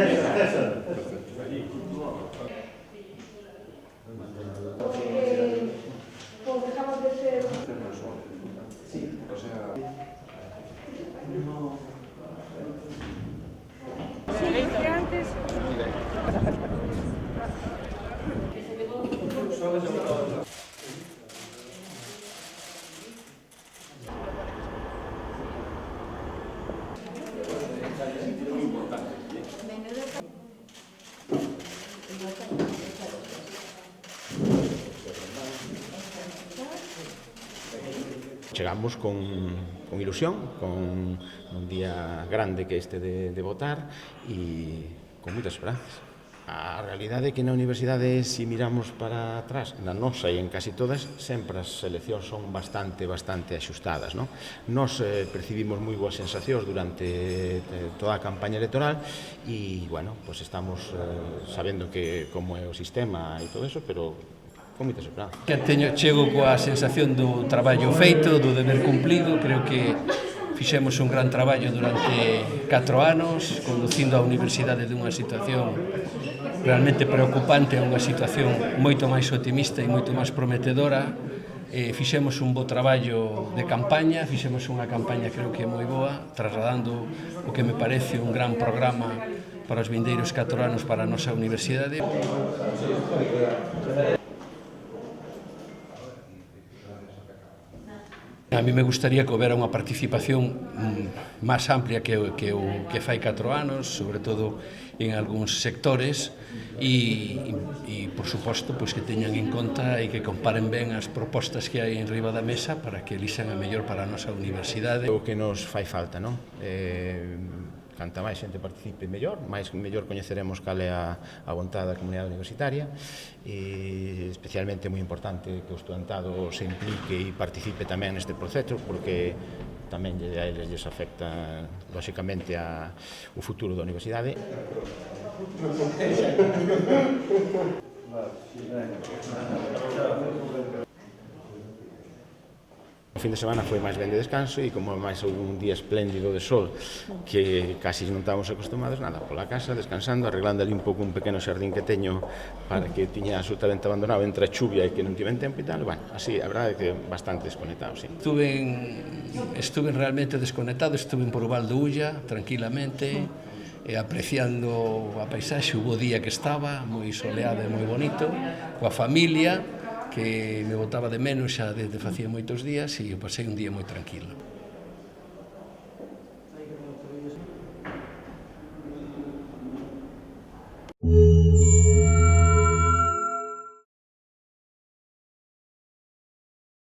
Dejamos de ser... Sí, o sea... Sí, antes... Chegamos con ilusión, con un día grande que este de votar e con moitas esperanzas. A realidade é que na universidade, se miramos para atrás, na nosa e en casi todas, sempre as eleccións son bastante axustadas, non? Nos percibimos moi boas sensacións durante toda a campaña electoral e, bueno, pues estamos sabendo que como é o sistema e todo eso, pero con moitas esperanzas. Chego coa sensación do traballo feito, do deber cumplido. Creo que fixemos un gran traballo durante 4 anos, conducindo a universidade dunha situación realmente preocupante a unha situación moito máis optimista e moito máis prometedora. Fixemos un bo traballo de campaña, fixemos unha campaña creo que moi boa, trasladando o que me parece un gran programa para os vindeiros 4 anos para a nosa universidade. A mí me gustaría que houbera unha participación máis amplia que o que fai 4 anos, sobre todo en algúns sectores, e por suposto, que teñan en conta e que comparen ben as propostas que hai en riba da mesa para que elixan a mellor para a nosa universidade. O que nos fai falta, non? Canta máis xente participe mellor coñeceremos cal é a vontade da comunidade universitaria e especialmente moi importante que o estudantado se implique e participe tamén neste proceso porque tamén a eles lles afecta lóxicamente o futuro da universidade. O fin de semana foi máis ben de descanso e como máis un día espléndido de sol que casi non estábamos acostumados, nada, pola casa, descansando, arreglando ali un pouco un pequeno xardín que teño para que tiña absolutamente abandonado entre a chuvia e que non tiven tempo e tal, bueno, así, a verdade é que bastante desconectado, sí. Estuve realmente desconectado, estuve por o Val do Ulla, tranquilamente, apreciando a paisaxe, o bo día que estaba, moi soleado e moi bonito, coa familia, que me botaba de menos xa desde facía moitos días e pasei un día moi tranquilo.